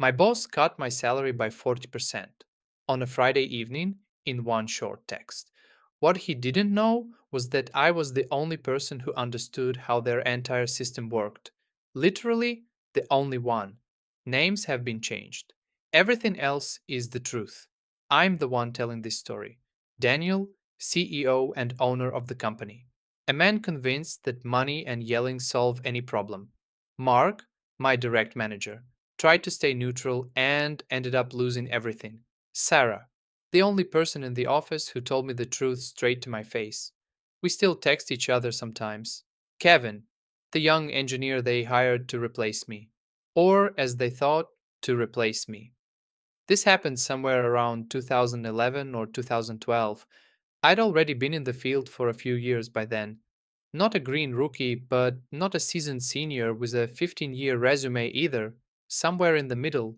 My boss cut my salary by 40% on a Friday evening in one short text. What he didn't know was that I was the only person who understood how their entire system worked. Literally, the only one. Names have been changed. Everything else is the truth. I'm the one telling this story. Daniel, CEO and owner of the company. A man convinced that money and yelling solve any problem. Mark, my direct manager, tried to stay neutral and ended up losing everything. Sarah, the only person in the office who told me the truth straight to my face. We still text each other sometimes. Kevin, the young engineer they hired to replace me. Or, as they thought, to replace me. This happened somewhere around 2011 or 2012. I'd already been in the field for a few years by then. Not a green rookie, but not a seasoned senior with a 15-year resume either. Somewhere in the middle,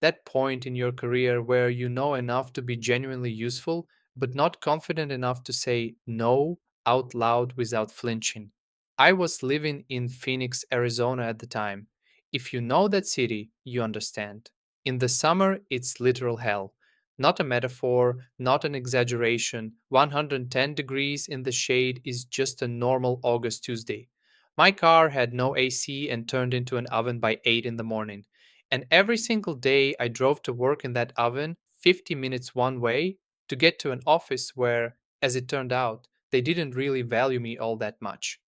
that point in your career where you know enough to be genuinely useful, but not confident enough to say no out loud without flinching. I was living in Phoenix, Arizona at the time. If you know that city, you understand. In the summer, it's literal hell. Not a metaphor, not an exaggeration. 110 degrees in the shade is just a normal August Tuesday. My car had no AC and turned into an oven by 8 in the morning. And every single day I drove to work in that oven 50 minutes one way to get to an office where, as it turned out, they didn't really value me all that much.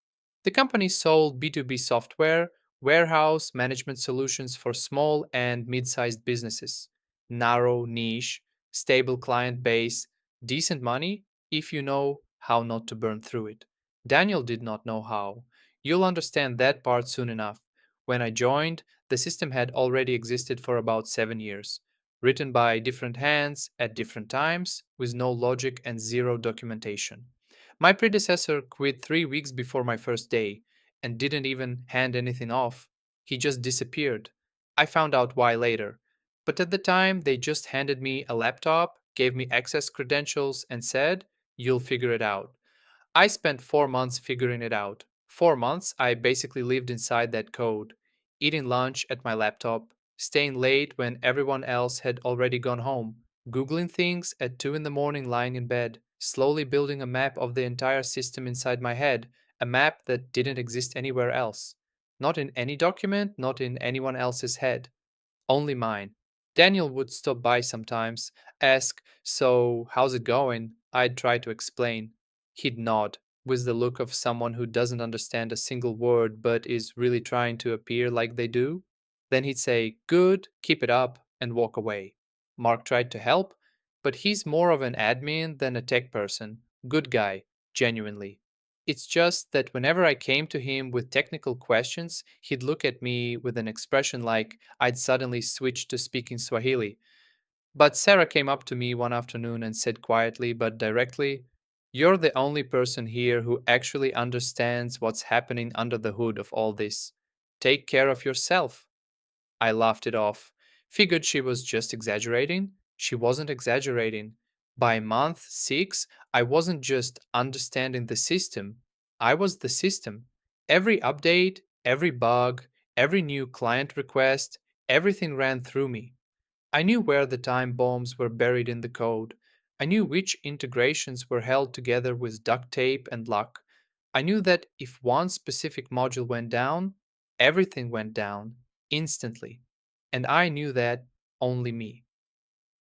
The company sold B2B software, warehouse management solutions for small and mid sized businesses. Narrow niche, stable client base, decent money if you know how not to burn through it. Daniel did not know how. You'll understand that part soon enough. When I joined, the system had already existed for about 7 years, written by different hands at different times, with no logic and zero documentation. My predecessor quit 3 weeks before my first day and didn't even hand anything off. He just disappeared. I found out why later. But at the time, they just handed me a laptop, gave me access credentials, and said, "You'll figure it out." I spent 4 months figuring it out. 4 months, I basically lived inside that code, eating lunch at my laptop, staying late when everyone else had already gone home, Googling things at 2 in the morning lying in bed, slowly building a map of the entire system inside my head, a map that didn't exist anywhere else. Not in any document, not in anyone else's head. Only mine. Daniel would stop by sometimes, ask, "So, how's it going?" I'd try to explain. He'd nod, with the look of someone who doesn't understand a single word but is really trying to appear like they do. Then he'd say, "Good, keep it up," and walk away. Mark tried to help, but he's more of an admin than a tech person. Good guy, genuinely. It's just that whenever I came to him with technical questions, he'd look at me with an expression like I'd suddenly switched to speaking Swahili. But Sarah came up to me one afternoon and said quietly but directly, "You're the only person here who actually understands what's happening under the hood of all this. Take care of yourself." I laughed it off. Figured she was just exaggerating. She wasn't exaggerating. By month 6, I wasn't just understanding the system, I was the system. Every update, every bug, every new client request, everything ran through me. I knew where the time bombs were buried in the code. I knew which integrations were held together with duct tape and luck. I knew that if one specific module went down, everything went down instantly. And I knew that only me.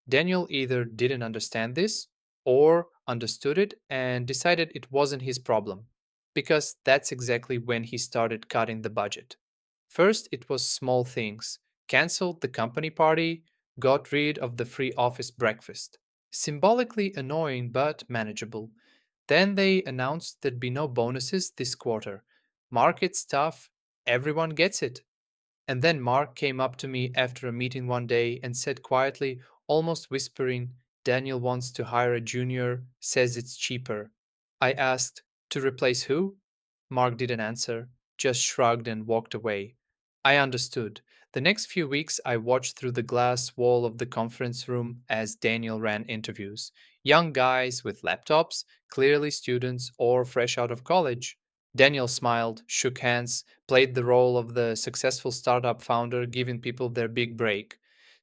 Daniel either didn't understand this or understood it and decided it wasn't his problem, because that's exactly when he started cutting the budget. First, it was small things: canceled the company party, got rid of the free office breakfast. Symbolically annoying but manageable. Then they announced there'd be no bonuses this quarter. Market stuff, everyone gets it. And then Mark came up to me after a meeting one day and said quietly, almost whispering, "Daniel wants to hire a junior, says it's cheaper." I asked, "To replace who?" Mark didn't answer, just shrugged and walked away. I understood. The next few weeks, I watched through the glass wall of the conference room as Daniel ran interviews. Young guys with laptops, clearly students or fresh out of college. Daniel smiled, shook hands, played the role of the successful startup founder giving people their big break.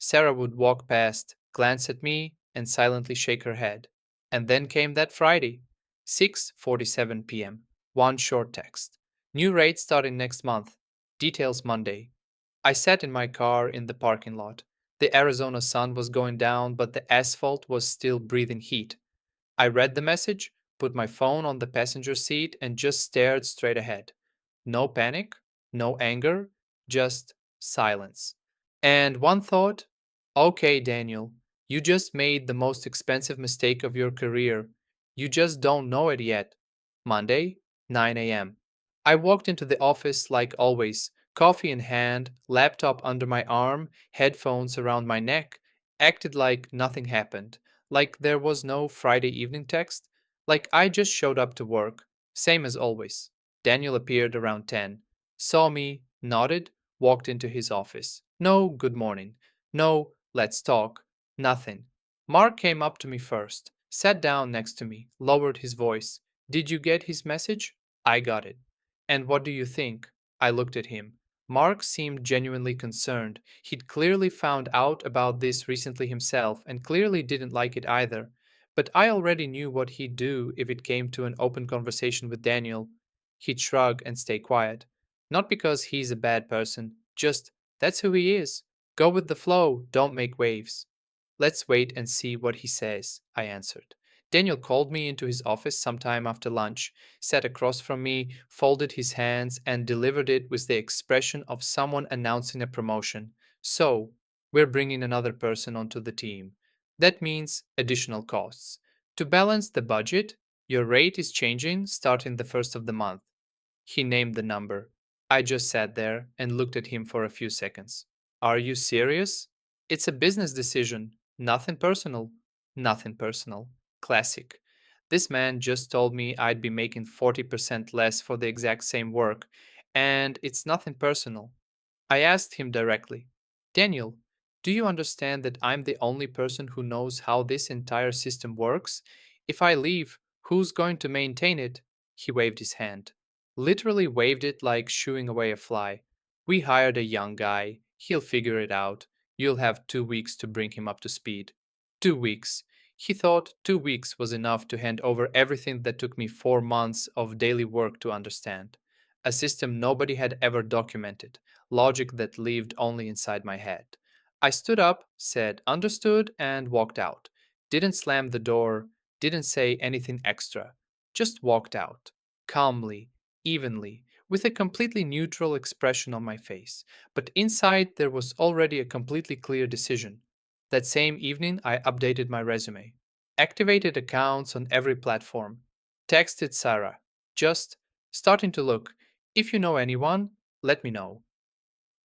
Sarah would walk past, glance at me, and silently shake her head. And then came that Friday, 6:47 p.m. One short text. New rate starting next month. Details Monday. I sat in my car in the parking lot. The Arizona sun was going down, but the asphalt was still breathing heat. I read the message, put my phone on the passenger seat, and just stared straight ahead. No panic, no anger, just silence. And one thought, okay, Daniel, you just made the most expensive mistake of your career. You just don't know it yet. Monday, 9 a.m. I walked into the office like always, coffee in hand, laptop under my arm, headphones around my neck, acted like nothing happened, like there was no Friday evening text, like I just showed up to work, same as always. Daniel appeared around 10, saw me, nodded, walked into his office. No good morning. No let's talk. Nothing. Mark came up to me first, sat down next to me, lowered his voice. Did you get his message? I got it. And what do you think? I looked at him. Mark seemed genuinely concerned. He'd clearly found out about this recently himself and clearly didn't like it either. But I already knew what he'd do if it came to an open conversation with Daniel. He'd shrug and stay quiet. Not because he's a bad person, just that's who he is. Go with the flow, don't make waves. Let's wait and see what he says, I answered. Daniel called me into his office sometime after lunch, sat across from me, folded his hands, and delivered it with the expression of someone announcing a promotion. So, we're bringing another person onto the team. That means additional costs. To balance the budget, your rate is changing starting the first of the month. He named the number. I just sat there and looked at him for a few seconds. Are you serious? It's a business decision. Nothing personal. Nothing personal. Classic. This man just told me I'd be making 40% less for the exact same work, and it's nothing personal. I asked him directly, Daniel, do you understand that I'm the only person who knows how this entire system works? If I leave, who's going to maintain it? He waved his hand. Literally waved it like shooing away a fly. We hired a young guy. He'll figure it out. You'll have 2 weeks to bring him up to speed. 2 weeks. He thought 2 weeks was enough to hand over everything that took me 4 months of daily work to understand. A system nobody had ever documented, logic that lived only inside my head. I stood up, said understood, and walked out. Didn't slam the door, didn't say anything extra. Just walked out, calmly, evenly, with a completely neutral expression on my face. But inside there was already a completely clear decision. That same evening, I updated my resume, activated accounts on every platform, texted Sarah, just starting to look. If you know anyone, let me know.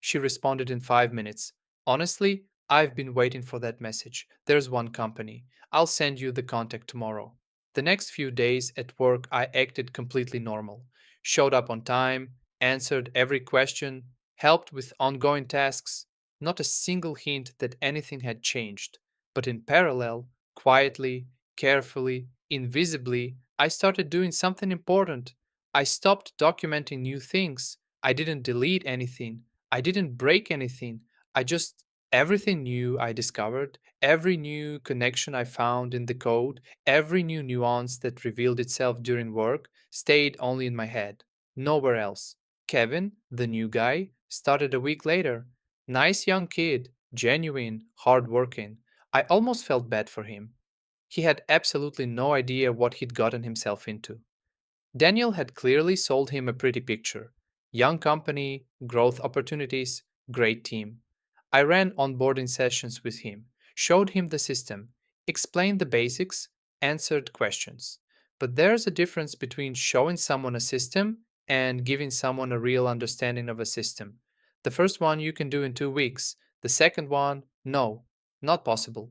She responded in 5 minutes. Honestly, I've been waiting for that message. There's one company. I'll send you the contact tomorrow. The next few days at work, I acted completely normal. Showed up on time, answered every question, helped with ongoing tasks. Not a single hint that anything had changed. But in parallel, quietly, carefully, invisibly, I started doing something important. I stopped documenting new things. I didn't delete anything. I didn't break anything. I just, everything new I discovered, every new connection I found in the code, every new nuance that revealed itself during work stayed only in my head, nowhere else. Kevin, the new guy, started a week later. Nice young kid, genuine, hardworking. I almost felt bad for him. He had absolutely no idea what he'd gotten himself into. Daniel had clearly sold him a pretty picture: young company, growth opportunities, great team. I ran onboarding sessions with him, showed him the system, explained the basics, answered questions. But there's a difference between showing someone a system and giving someone a real understanding of a system. The first one you can do in 2 weeks, the second one, no, not possible.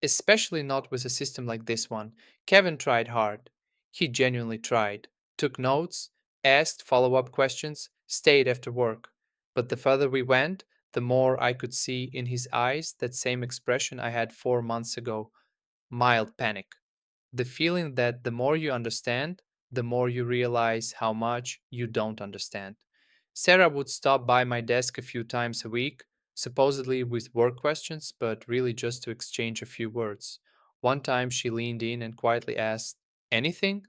Especially not with a system like this one. Kevin tried hard. He genuinely tried, took notes, asked follow up questions, stayed after work. But the further we went, the more I could see in his eyes that same expression I had 4 months ago: mild panic. The feeling that the more you understand, the more you realize how much you don't understand. Sarah would stop by my desk a few times a week, supposedly with work questions, but really just to exchange a few words. One time she leaned in and quietly asked, "Anything?"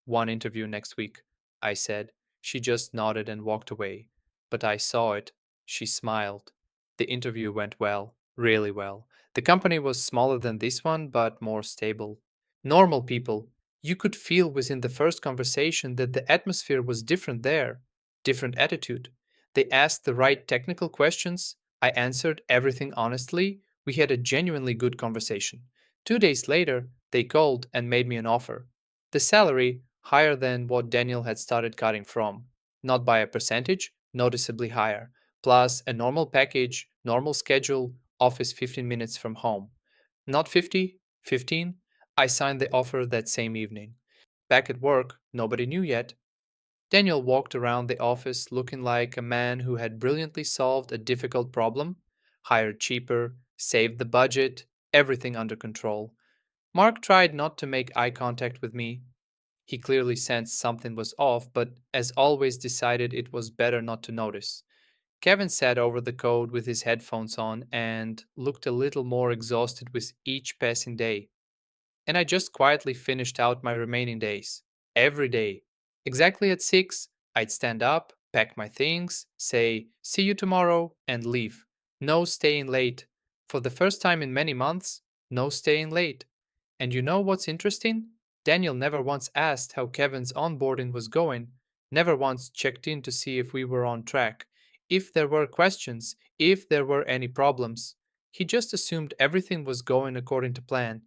"One interview next week," I said. She just nodded and walked away. But I saw it. She smiled. The interview went well, really well. The company was smaller than this one, but more stable. Normal people. You could feel within the first conversation that the atmosphere was different there, different attitude. They asked the right technical questions. I answered everything honestly. We had a genuinely good conversation. 2 days later, they called and made me an offer. The salary higher than what Daniel had started cutting from, not by a percentage, noticeably higher, plus a normal package, normal schedule, office 15 minutes from home. Not 50, 15. I signed the offer that same evening. Back at work, nobody knew yet. Daniel walked around the office looking like a man who had brilliantly solved a difficult problem, hired cheaper, saved the budget, everything under control. Mark tried not to make eye contact with me. He clearly sensed something was off, but as always decided it was better not to notice. Kevin sat over the code with his headphones on and looked a little more exhausted with each passing day. And I just quietly finished out my remaining days. Every day. Exactly at 6, I'd stand up, pack my things, say, "See you tomorrow," and leave. No staying late. For the first time in many months, no staying late. And you know what's interesting? Daniel never once asked how Kevin's onboarding was going, never once checked in to see if we were on track, if there were questions, if there were any problems. He just assumed everything was going according to plan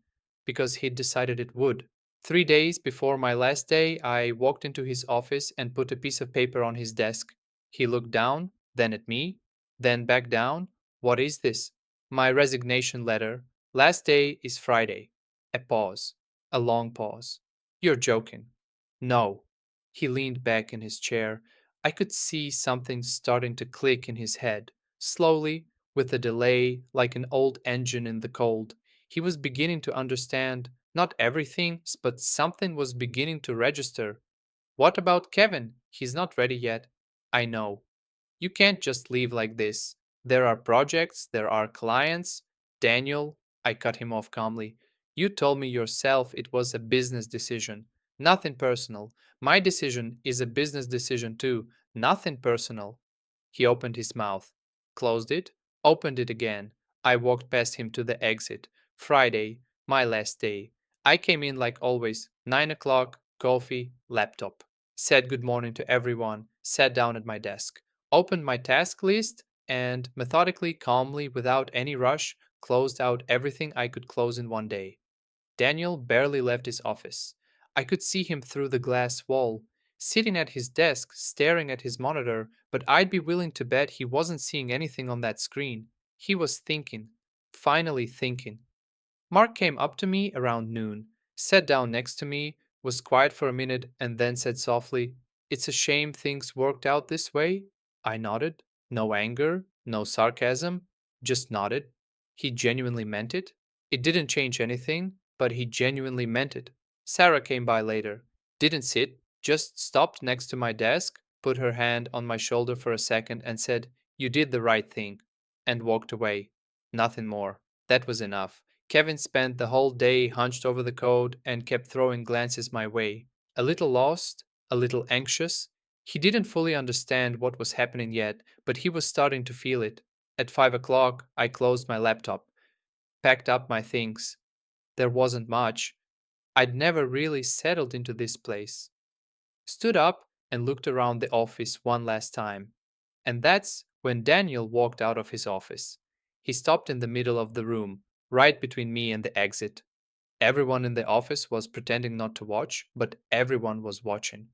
because he'd decided it would. 3 days before my last day, I walked into his office and put a piece of paper on his desk. He looked down, then at me, then back down. "What is this?" "My resignation letter. Last day is Friday." A pause. A long pause. "You're joking." "No." He leaned back in his chair. I could see something starting to click in his head, slowly, with a delay, like an old engine in the cold. He was beginning to understand, not everything, but something was beginning to register. "What about Kevin? He's not ready yet." "I know. You can't just leave like this. There are projects, there are clients." "Daniel," I cut him off calmly, "you told me yourself it was a business decision. Nothing personal. My decision is a business decision too. Nothing personal." He opened his mouth, closed it, opened it again. I walked past him to the exit. Friday, my last day. I came in like always, 9 o'clock, coffee, laptop. Said good morning to everyone, sat down at my desk, opened my task list, and methodically, calmly, without any rush, closed out everything I could close in one day. Daniel barely left his office. I could see him through the glass wall, sitting at his desk, staring at his monitor, but I'd be willing to bet he wasn't seeing anything on that screen. He was thinking, finally thinking. Mark came up to me around noon, sat down next to me, was quiet for a minute, and then said softly, "It's a shame things worked out this way." I nodded. No anger, no sarcasm, just nodded. He genuinely meant it. It didn't change anything, but he genuinely meant it. Sarah came by later. Didn't sit, just stopped next to my desk, put her hand on my shoulder for a second, and said, "You did the right thing," and walked away. Nothing more. That was enough. Kevin spent the whole day hunched over the code and kept throwing glances my way. A little lost, a little anxious. He didn't fully understand what was happening yet, but he was starting to feel it. At 5 o'clock, I closed my laptop, packed up my things. There wasn't much. I'd never really settled into this place. Stood up and looked around the office one last time. And that's when Daniel walked out of his office. He stopped in the middle of the room, right between me and the exit. Everyone in the office was pretending not to watch, but everyone was watching.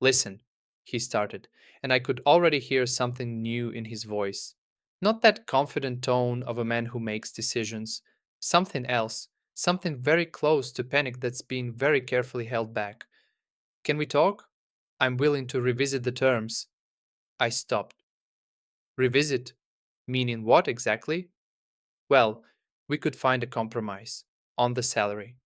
"Listen," he started, and I could already hear something new in his voice. Not that confident tone of a man who makes decisions, something else, something very close to panic that's being very carefully held back. "Can we talk? I'm willing to revisit the terms." I stopped. "Revisit? Meaning what exactly?" "Well, we could find a compromise. On the salary."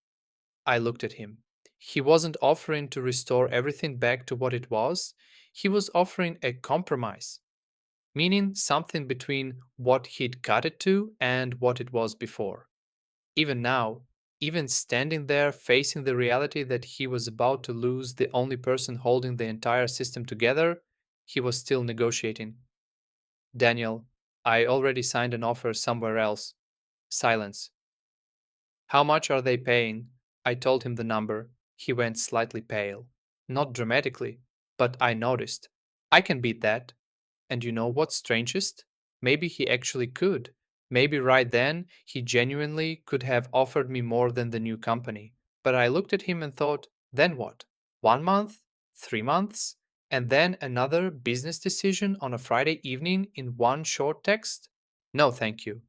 I looked at him. He wasn't offering to restore everything back to what it was. He was offering a compromise. meaning something between what he'd cut it to and what it was before. Even now, even standing there facing the reality that he was about to lose the only person holding the entire system together, he was still negotiating. Daniel, I already signed an offer somewhere else. Silence. How much are they paying? I told him the number. He went slightly pale. Not dramatically, but I noticed. I can beat that. And you know what's strangest? Maybe he actually could. Maybe right then he genuinely could have offered me more than the new company. But I looked at him and thought, then what? 1 month? 3 months? And then another business decision on a Friday evening in one short text? No, thank you.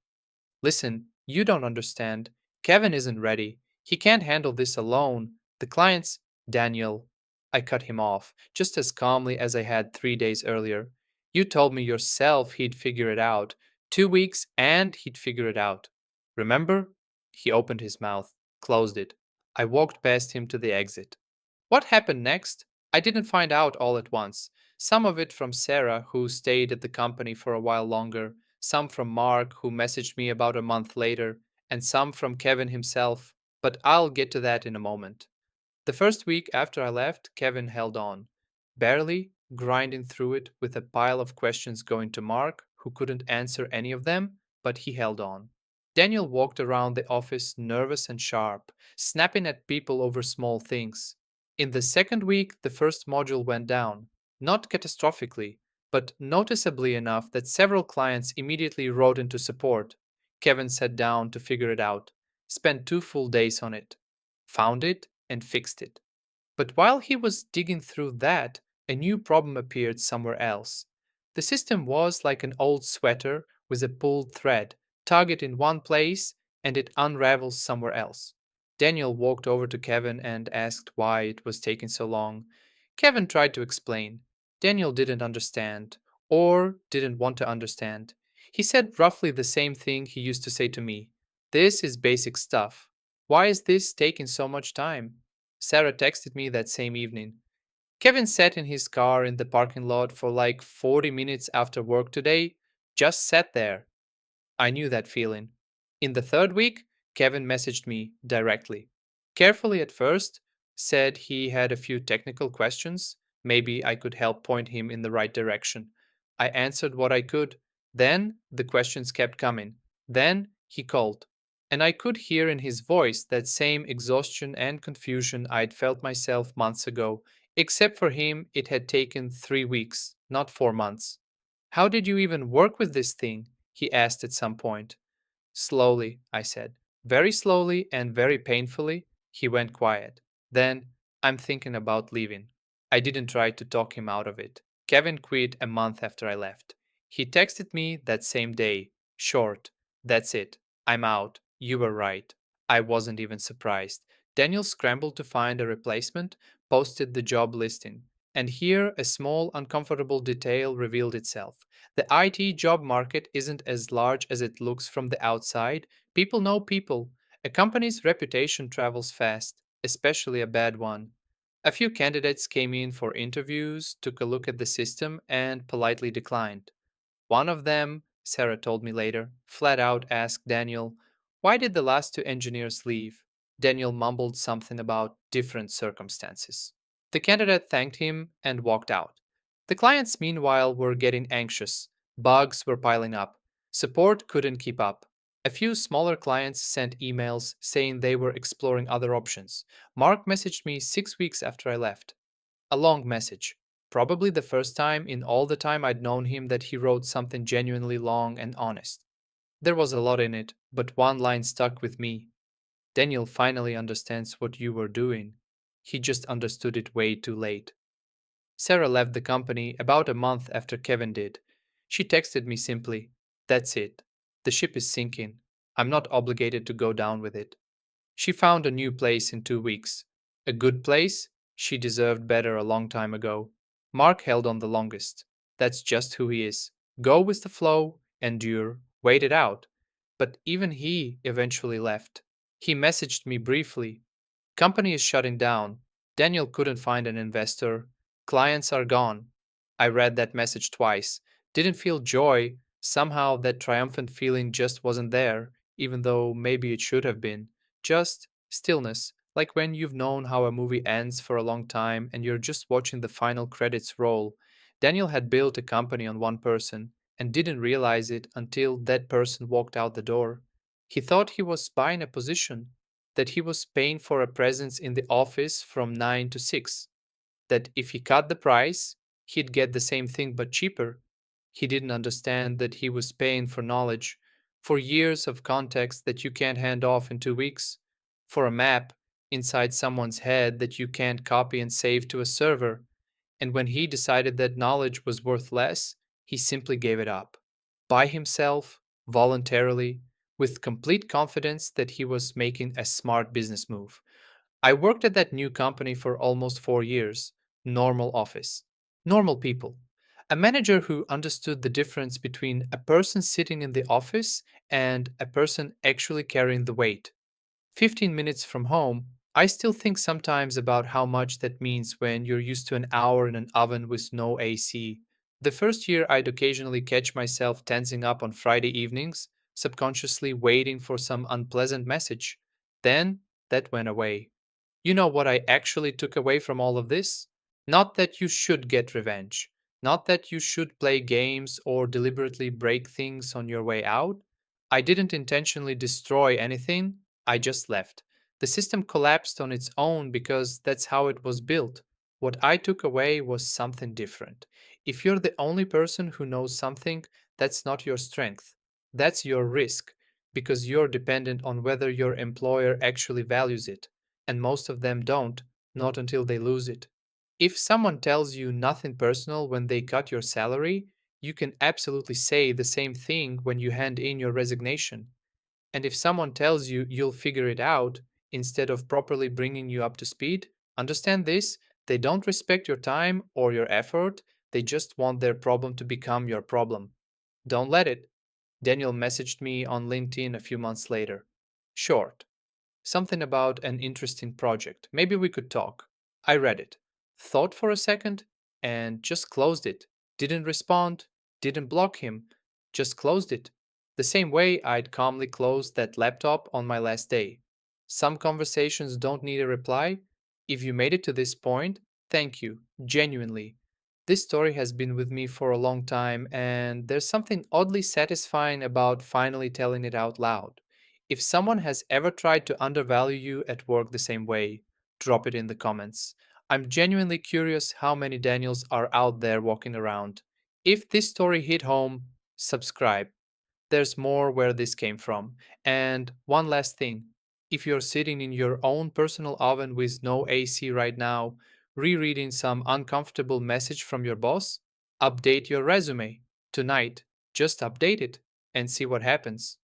Listen, you don't understand. Kevin isn't ready. He can't handle this alone. The clients, Daniel. I cut him off, just as calmly as I had 3 days earlier. You told me yourself he'd figure it out. 2 weeks and he'd figure it out. Remember? He opened his mouth, closed it. I walked past him to the exit. What happened next? I didn't find out all at once. Some of it from Sarah, who stayed at the company for a while longer, some from Mark, who messaged me about a month later, and some from Kevin himself, but I'll get to that in a moment. The first week after I left, Kevin held on, barely grinding through it with a pile of questions going to Mark, who couldn't answer any of them, but he held on. Daniel walked around the office nervous and sharp, snapping at people over small things. In the second week, the first module went down, not catastrophically, but noticeably enough that several clients immediately wrote into support. Kevin sat down to figure it out, spent 2 full days on it, found it, and fixed it. But while he was digging through that, a new problem appeared somewhere else. The system was like an old sweater with a pulled thread. Tug it in one place and it unravels somewhere else. Daniel walked over to Kevin and asked why it was taking so long. Kevin tried to explain. Daniel didn't understand, or didn't want to understand. He said roughly the same thing he used to say to me. This is basic stuff. Why is this taking so much time? Sarah texted me that same evening. Kevin sat in his car in the parking lot for like 40 minutes after work today. Just sat there. I knew that feeling. In the third week, Kevin messaged me directly. Carefully at first, said he had a few technical questions. Maybe I could help point him in the right direction. I answered what I could. Then the questions kept coming. Then he called. And I could hear in his voice that same exhaustion and confusion I'd felt myself months ago. Except for him, it had taken 3 weeks, not 4 months. How did you even work with this thing? He asked at some point. Slowly, I said. Very slowly and very painfully, he went quiet. Then, I'm thinking about leaving. I didn't try to talk him out of it. Kevin quit a month after I left. He texted me that same day. Short. That's it. I'm out. You were right. I wasn't even surprised. Daniel scrambled to find a replacement, posted the job listing. And here a small, uncomfortable detail revealed itself. The IT job market isn't as large as it looks from the outside. People know people. A company's reputation travels fast, especially a bad one. A few candidates came in for interviews, took a look at the system, and politely declined. One of them, Sarah told me later, flat out asked Daniel, why did the last two engineers leave? Daniel mumbled something about different circumstances. The candidate thanked him and walked out. The clients, meanwhile, were getting anxious. Bugs were piling up. Support couldn't keep up. A few smaller clients sent emails saying they were exploring other options. Mark messaged me 6 weeks after I left. A long message. Probably the first time in all the time I'd known him that he wrote something genuinely long and honest. There was a lot in it, but one line stuck with me. Daniel finally understands what you were doing. He just understood it way too late. Sarah left the company about a month after Kevin did. She texted me simply, that's it. The ship is sinking. I'm not obligated to go down with it. She found a new place in 2 weeks. A good place? She deserved better a long time ago. Mark held on the longest. That's just who he is. Go with the flow, endure, wait it out. But even he eventually left. He messaged me briefly. Company is shutting down. Daniel couldn't find an investor. Clients are gone. I read that message twice. didn't feel joy. Somehow that triumphant feeling just wasn't there, even though maybe it should have been. Just stillness, like when you've known how a movie ends for a long time and you're just watching the final credits roll. Daniel had built a company on one person and didn't realize it until that person walked out the door. He thought he was buying a position, that he was paying for a presence in the office from 9 to 6, that if he cut the price, he'd get the same thing but cheaper. He didn't understand that he was paying for knowledge, for years of context that you can't hand off in 2 weeks, for a map inside someone's head that you can't copy and save to a server. And when he decided that knowledge was worth less, he simply gave it up. By himself, voluntarily, with complete confidence that he was making a smart business move. I worked at that new company for almost 4 years. Normal office. Normal people. A manager who understood the difference between a person sitting in the office and a person actually carrying the weight. 15 minutes from home, I still think sometimes about how much that means when you're used to an hour in an oven with no AC. The first year, I'd occasionally catch myself tensing up on Friday evenings, subconsciously waiting for some unpleasant message. Then that went away. You know what I actually took away from all of this? Not that you should get revenge, not that you should play games or deliberately break things on your way out. I didn't intentionally destroy anything, I just left. The system collapsed on its own because that's how it was built. What I took away was something different. If you're the only person who knows something, that's not your strength. That's your risk, because you're dependent on whether your employer actually values it, and most of them don't, not until they lose it. If someone tells you nothing personal when they cut your salary, you can absolutely say the same thing when you hand in your resignation. And if someone tells you you'll figure it out instead of properly bringing you up to speed, understand this: they don't respect your time or your effort, they just want their problem to become your problem. Don't let it. Daniel messaged me on LinkedIn a few months later. Short. Something about an interesting project. Maybe we could talk. I read it, thought for a second, and just closed it. Didn't respond, didn't block him, just closed it. The same way I'd calmly closed that laptop on my last day. Some conversations don't need a reply. If you made it to this point, thank you, genuinely. This story has been with me for a long time, and there's something oddly satisfying about finally telling it out loud. If someone has ever tried to undervalue you at work the same way, drop it in the comments. I'm genuinely curious how many Daniels are out there walking around. If this story hit home, subscribe. There's more where this came from. And one last thing: if you're sitting in your own personal oven with no AC right now, rereading some uncomfortable message from your boss, update your resume tonight. Just update it and see what happens.